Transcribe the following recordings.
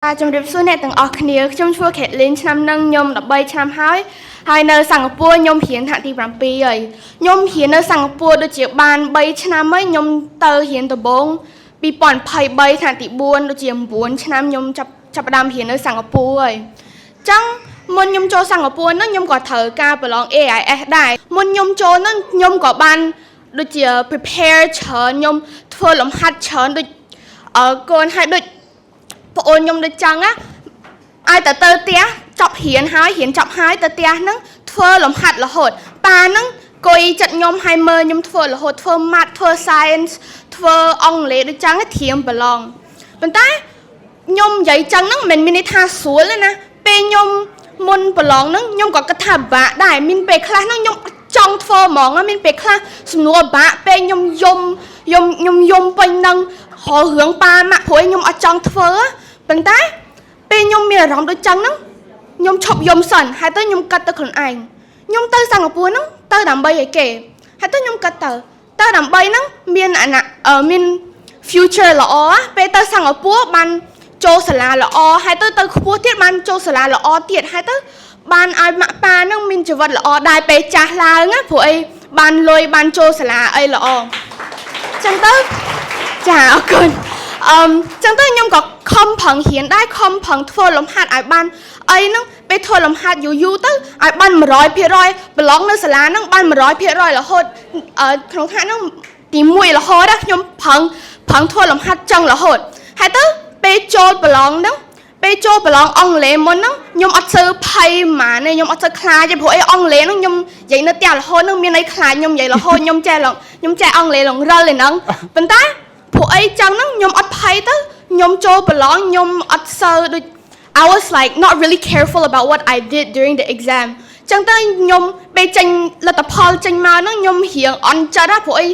ជំរាបសួរអ្នកទាំងអស់គ្នាខ្ញុំឈ្មោះខេតលីនឆ្នាំនឹងខ្ញុំ13ឆ្នាំហើយនៅសិង្ហបុរីខ្ញុំរៀនថ្នាក់ទី7ហើយខ្ញុំរៀននៅសិង្ហបុរីដូចជាបាន3ឆ្នាំហើយខ្ញុំទៅរៀនដំបូង2023ថ្នាក់ទី4ដូចជា9ឆ្នាំខ្ញុំចាប់ផ្ដើមរៀននៅសិង្ហបុរីហើយអញ្ចឹងមុនខ្ញុំចូលសិង្ហបុរីហ្នឹងខ្ញុំក៏ត្រូវការប្រឡង AIS ដែរមុនខ្ញុំចូលហ្នឹងខ្ញុំក៏បានដូចជា prepare ច្រើនខ្ញុំធ្វើលំហាត់ច្រើនដូចកូនឲ្យដូចបងអូនខ្ញុំដូចចឹងណាឲ្យទៅផ្ទះចប់រៀនចប់ហើយទៅផ្ទះហ្នឹងធ្វើលំហាត់រហូតប៉ាហ្នឹងអង្គុយចិត្តខ្ញុំឲ្យមើលខ្ញុំធ្វើរហូតធ្វើ math ធ្វើ science ធ្វើអង់គ្លេសដូចចឹងធៀមប្រឡងប៉ុន្តែខ្ញុំនិយាយចឹងហ្នឹងមិនមានន័យថាស្រួលទេណាពេលខ្ញុំមុនប្រឡងហ្នឹងខ្ញុំក៏គិតថាពិបាកដែរមានពេលខ្លះហ្នឹងខ្ញុំចង់ធ្វើហ្មងមានពេលខ្លះសំណួរពិបាកពេលខ្ញុំយំពេញនឹងរករឿងប៉ាម៉ាក់ព្រោះខ្ញុំអត់ចង់ធ្វើប៉ុន្តែពេលខ្ញុំមានអារម្មណ៍ដូចចឹងហ្នឹងខ្ញុំឈប់យំសិនហើយទៅខ្ញុំគិតទៅខ្លួនឯងខ្ញុំទៅសិង្ហបុរីហ្នឹងទៅដើម្បីឲ្យគេហើយទៅខ្ញុំគិតទៅដើម្បីហ្នឹងមាន future ល្អពេលទៅសិង្ហបុរីបានចូលសាលាល្អហើយទៅខ្ពស់ទៀតបានចូលសាលាល្អទៀតហើយទៅបានឲ្យម៉ាក់ប៉ាហ្នឹងមានជីវិតល្អដែរពេលចាស់ឡើងណាព្រោះអីបានលុយបានចូលសាលាអីល្អចឹងទៅចាអរគុណចឹងទៅខ្ញុំក៏ខំប្រឹងរៀនដែរខំប្រឹងធ្វើលំហាត់ឲ្យបានអីហ្នឹងពេលធ្វើលំហាត់យូរទៅឲ្យបាន 100%ប្រឡងនៅសាលាហ្នឹងបាន 100%រហូតក្នុងថ្នាក់ហ្នឹងទី1រហូតណាខ្ញុំប្រឹងធ្វើលំហាត់ចឹងរហូតហើយទៅពេលចូលប្រឡងហ្នឹងពេលចូលប្រឡងអង់គ្លេសមុនហ្នឹងខ្ញុំអត់សូវភ័យហ្មងទេខ្ញុំអត់សូវខ្លាចទេព្រោះអីអង់គ្លេសហ្នឹងខ្ញុំនិយាយនៅផ្ទះរហូតហ្នឹងមានអីខ្លាចខ្ញុំនិយាយរហូតខ្ញុំចេះអង់គ្លេសលងរិលឯហ្នឹងប៉ុន្តែព្រោះអីចឹងហ្នឹងខ្ញុំអត់ភ័យទៅខ្ញុំចូលប្រឡងខ្ញុំអត់សូវដូច I was like not really careful about what I did during the exam ចឹងទៅខ្ញុំពេលចេញលទ្ធផលចេញមកហ្នឹងខ្ញុំរៀងអន់ចិត្តណាព្រោះអី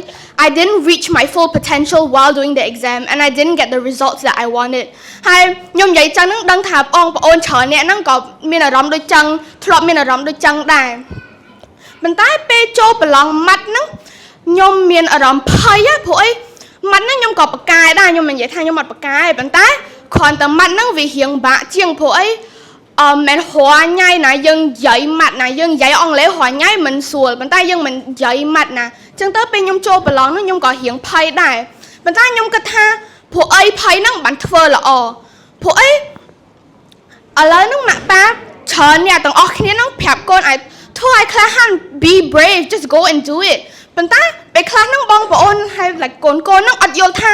I didn't reach my full potential while doing the exam and I didn't get the results that I wanted ហើយខ្ញុំនិយាយចឹងហ្នឹងដឹងថាបងប្អូនច្រើនអ្នកហ្នឹងក៏មានអារម្មណ៍ដូចចឹងធ្លាប់មានអារម្មណ៍ដូចចឹងដែរប៉ុន្តែពេលចូលប្រឡងម៉ាត់ហ្នឹងខ្ញុំមានអារម្មណ៍ភ័យណាព្រោះអីម៉ាត់ហ្នឹងខ្ញុំក៏បកកាយដែរខ្ញុំមិននិយាយថាខ្ញុំអត់បកកាយប៉ុន្តែគ្រាន់តែម៉ាត់ហ្នឹងវារៀងបាក់ជាងព្រោះអីមិនហួរញ៉ៃណាយើងនិយាយម៉ាត់ណាយើងនិយាយអង់គ្លេសហួរញ៉ៃមិនស្រួលប៉ុន្តែយើងមិននិយាយម៉ាត់ណាអញ្ចឹងទៅពេលខ្ញុំចូលប្រឡងហ្នឹងខ្ញុំក៏រៀងភ័យដែរប៉ុន្តែខ្ញុំគិតថាព្រោះអីភ័យហ្នឹងបានធ្វើល្អព្រោះអីឥឡូវហ្នឹងម៉ាក់ប៉ាច្រើនអ្នកទាំងអស់គ្នាហ្នឹងប្រាប់កូនឲ្យធ្វើឲ្យក្លាហាន be brave just go and do it ប៉ុន្តែពេលខ្លះហ្នឹងបងប្អូនហើយកូនហ្នឹងអត់យល់ថា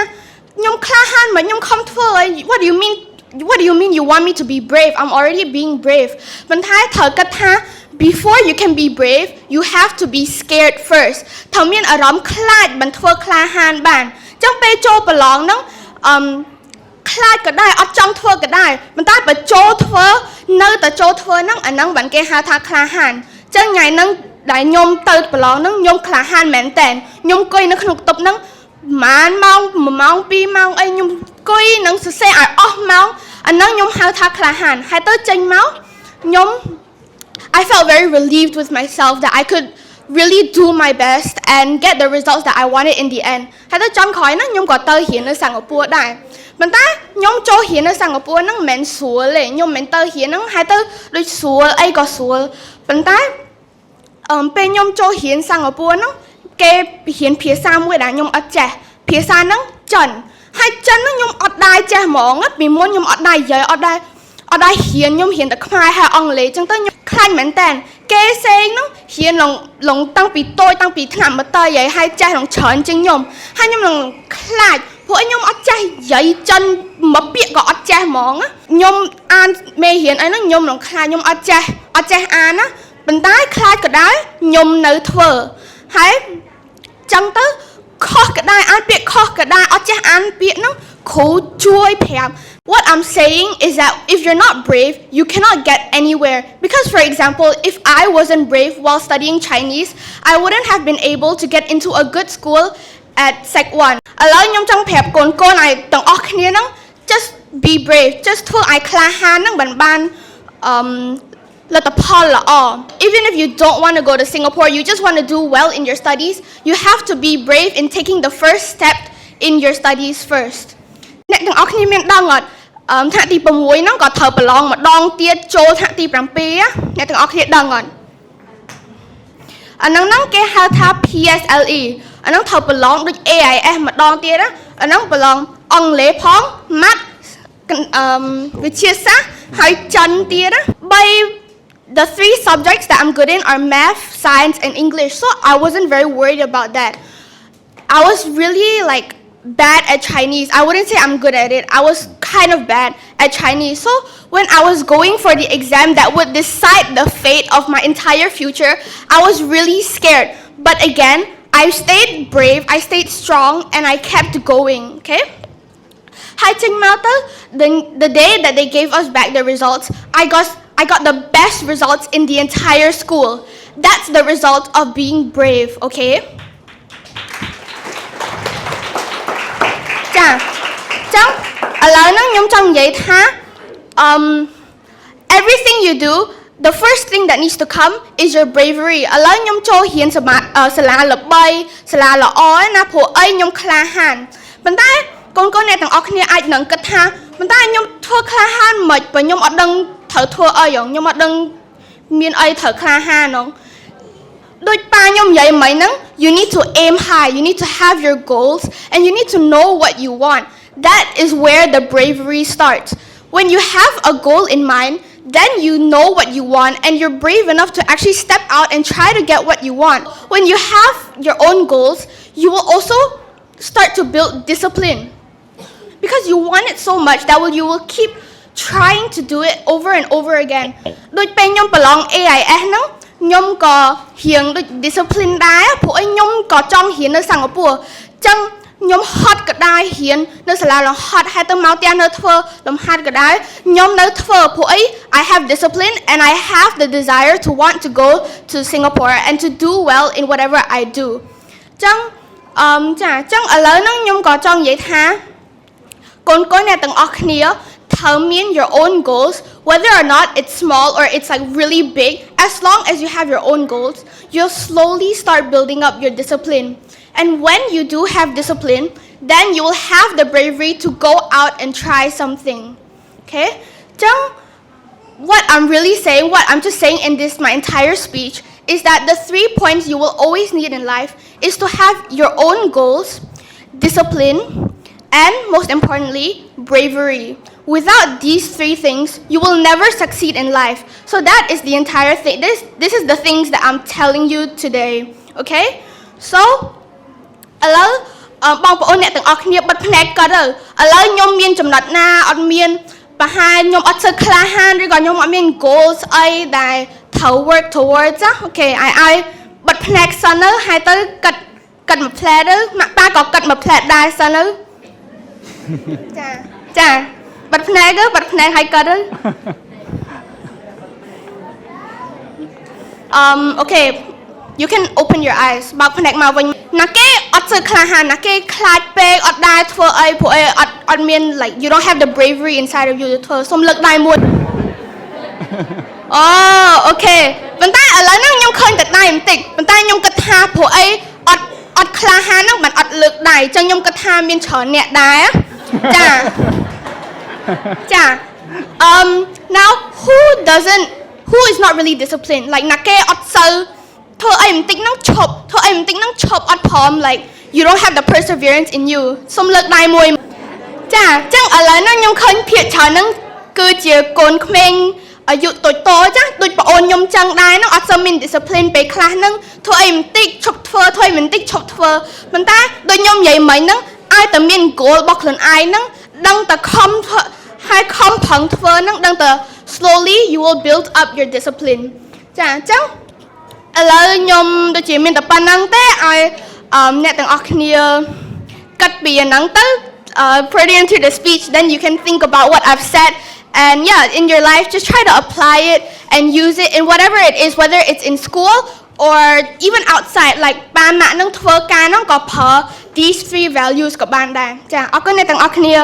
ខ្ញុំក្លាហានមកខ្ញុំខំធ្វើអី What do you mean you want me to be brave? I'm already being brave. ប៉ុន្តែត្រូវគិតថា before you can be brave, you have to be scared first. ត្រូវមានអារម្មណ៍ខ្លាចបានធ្វើក្លាហានបានអញ្ចឹងពេលចូលប្រឡងហ្នឹងខ្លាចក៏ដែរអត់ចង់ធ្វើក៏ដែរប៉ុន្តែបើចូលធ្វើនៅតែចូលធ្វើហ្នឹងអាហ្នឹងបានគេហៅថាក្លាហានអញ្ចឹងថ្ងៃហ្នឹងដែលខ្ញុំទៅប្រឡងហ្នឹងខ្ញុំក្លាហានមែនតើខ្ញុំអង្គុយនៅក្នុងតុបហ្នឹងម៉ានម៉ោង1ម៉ោង2ម៉ោងអីខ្ញុំអង្គុយនឹងសរសេរឲ្យអស់ម៉ោងអាហ្នឹងខ្ញុំហៅថាក្លាហានហើយទៅចេញមកខ្ញុំ I felt very relieved with myself that I could really do my best and get the results that I wanted in the end ហើយទៅចុងក្រោយហ្នឹងខ្ញុំក៏ទៅរៀននៅសិង្ហបុរីដែរប៉ុន្តែខ្ញុំចូលរៀននៅសិង្ហបុរីហ្នឹងមិនមែនស្រួលទេខ្ញុំមិនមែនទៅរៀនហ្នឹងហើយទៅដូចស្រួលអីក៏ស្រួលប៉ុន្តែពេលខ្ញុំចូលរៀនសិង្ហបុរីហ្នឹងគេរៀនភាសាមួយដែលខ្ញុំអត់ចេះភាសាហ្នឹងចិនហើយចិនហ្នឹងខ្ញុំអត់ដែរចេះហ្មងពីមុនខ្ញុំអត់ដែរនិយាយអត់ដែររៀនខ្ញុំរៀនតែខ្មែរហើយអង់គ្លេសអញ្ចឹងទៅខ្ញុំខ្លាចមែនតើគេសេងហ្នឹងរៀនឡងតាំងពីតូចតាំងពីថ្នាក់មកតើហើយចេះឡងច្រើនជាងខ្ញុំហើយខ្ញុំឡងខ្លាចព្រោះខ្ញុំអត់ចេះនិយាយចិនមួយពាក្យក៏អត់ចេះហ្មងខ្ញុំអានមេរៀនអីហ្នឹងខ្ញុំឡងខ្លាចខ្ញុំអត់ចេះអានណាប៉ុន្តែខ្លាចក៏ដែរខ្ញុំនៅធ្វើហើយចឹងទៅខុសក៏ដែរអានពាក្យខុសក៏ដែរអត់ចេះអានពាក្យហ្នឹងគ្រូជួយប្រាប់ What I'm saying is that if you're not brave you cannot get anywhere because for example if I wasn't brave while studying Chinese I wouldn't have been able to get into a good school at Sec 1ឥឡូវខ្ញុំចង់ប្រាប់កូនឲ្យទាំងអស់គ្នាហ្នឹង just be brave just ធ្វើឲ្យក្លាហានហ្នឹងបានលទ្ធផលល្អ Even if you don't want to go to Singapore you just want to do well in your studies you have to be brave in taking the first step in your studies first អ្នកទាំងអស់គ្នាមានដឹងអត់ ថ្នាក់ទី6ហ្នឹងក៏ត្រូវប្រឡងម្ដងទៀតចូលថ្នាក់ទី7ណាអ្នកទាំងអស់គ្នាដឹងអត់អាហ្នឹងគេហៅថា PSLE អាហ្នឹងត្រូវប្រឡងដូច AIS ម្ដងទៀតណាអាហ្នឹងប្រឡងអង់គ្លេសផងម៉ាត់វិទ្យាសាស្ត្រហើយចិនទៀតណាThe 3 subjects that I'm good in are math, science, and English. So I wasn't very worried about that. I was really like bad at Chinese. I wouldn't say I'm good at it. I was kind of bad at Chinese. So when I was going for the exam that would decide the fate of my entire future, I was really scared. But again, I stayed brave, I stayed strong, and I kept going, okay? The day that they gave us back the results, I got the best results in the entire school. That's the result of being brave, okay? ចាចឹងឥឡូវហ្នឹងខ្ញុំចង់និយាយថា everything you do the first thing that needs to come is your bravery ឥឡូវខ្ញុំចូលរៀនសាលាល្បីសាលាល្អណាព្រោះអីខ្ញុំក្លាហានប៉ុន្តែកូនអ្នកទាំងអស់គ្នាអាចនឹងគិតថាប៉ុន្តែខ្ញុំធ្វើក្លាហានមិនបើខ្ញុំអត់ដឹងត្រូវធ្វើអីខ្ញុំអត់ដឹងមានអីត្រូវក្លាហានហ្នឹងដូចប៉ាខ្ញុំនិយាយមិញហ្នឹង you need to aim high you need to have your goals and you need to know what you want that is where the bravery starts when you have a goal in mind then you know what you want and you're brave enough to actually step out and try to get what you want when you have your own goals you will also start to build discipline because you want it so much that you will keep trying to do it over and over again ដូចពេលខ្ញុំប្រឡង AIS ហ្នឹងខ្ញុំក៏រៀងដូច discipline ដែរព្រោះអីខ្ញុំក៏ចង់រៀននៅសិង្ហបុរីអញ្ចឹងខ្ញុំហត់ក៏ដែររៀននៅសាលាលំហត់ហើយទៅមកផ្ទះនៅធ្វើលំហាត់ក៏ដែរខ្ញុំនៅធ្វើព្រោះអី I have discipline and I have the desire to want to go to Singapore and to do well in whatever I do អញ្ចឹងចាអញ្ចឹងឥឡូវហ្នឹងខ្ញុំក៏ចង់និយាយថាកូនអ្នកទាំងអស់គ្នាdetermine your own goals whether or not it's small or it's like really big as long as you have your own goals you'll slowly start building up your discipline and when you do have discipline then you will have the bravery to go out and try something okay so what I'm really saying what I'm just saying in this my entire speech is that the 3 points you will always need in life is to have your own goals discipline and most importantly bravery without these 3 things you will never succeed in life so that is the entire thing this is the things that I'm telling you today okay so ឥឡូវបងប្អូនអ្នកទាំងអស់គ្នាបិទភ្នែកគាត់ទៅឥឡូវខ្ញុំមានចំណុចណាអត់មានប្រហែលខ្ញុំអត់សូវក្លាហានឬក៏ខ្ញុំអត់មាន goals អីដែលត្រូវ work towards ណាអូខេឲ្យបិទភ្នែកសិនទៅហើយទៅគិតមួយផ្លែទៅម៉ាក់ប៉ាក៏គិតមួយផ្លែដែរសិនទៅចាបិទភ្នែកទៅបិទភ្នែកឲ្យគាត់ទៅokay you can open your eyes បើកភ្នែកមកវិញណាគេអត់សូវក្លាហានណាគេខ្លាចពេកអត់ដែរធ្វើអីព្រោះអីអត់មាន like you don't have the bravery inside of you ទៅធ្វើសុំលើកដៃមួយអូខេប៉ុន្តែឥឡូវហ្នឹងខ្ញុំឃើញតែដៃបន្តិចប៉ុន្តែខ្ញុំគិតថាព្រោះអីអត់ក្លាហានហ្នឹងមិនអត់លើកដៃអញ្ចឹងខ្ញុំគិតថាមានច្រើនអ្នកដែរចា now who is not really disciplined like ណាគេអត់សូវធ្វើអីបន្តិចហ្នឹងឈប់ធ្វើអីបន្តិចហ្នឹងឈប់អត់ព្រម like you don't have the perseverance in you សុំលើកដៃមួយចាអញ្ចឹងឥឡូវហ្នឹងខ្ញុំឃើញភាគច្រើនហ្នឹងគឺជាកូនក្មេងអាយុតូចចាដូចប្អូនខ្ញុំចឹងដែរហ្នឹងអត់សូវមាន discipline ពេលខ្លះហ្នឹងធ្វើអីបន្តិចឈប់ធ្វើធ្វើអីបន្តិចឈប់ធ្វើប៉ុន្តែដូចខ្ញុំនិយាយមិញហ្នឹងឲ្យតែមាន goal របស់ខ្លួនឯងហ្នឹងដឹងតែខំហើយខំប្រឹងធ្វើហ្នឹងដឹងតែ slowly you will build up your discipline ចាអញ្ចឹងឥឡូវខ្ញុំដូចជាមានតែប៉ុណ្្នឹងទេឲ្យអ្នកទាំងអស់គ្នាគិតពីហ្នឹងទៅ pretty into the speech then you can think about what I've said and yeah in your life just try to apply it and use it in whatever it is whether it's in school or even outside like បានម៉ាក់នឹងធ្វើការហ្នឹងក៏ប្រើ these 3 values ក៏បានដែរចាអរគុណអ្នកទាំងអស់គ្នា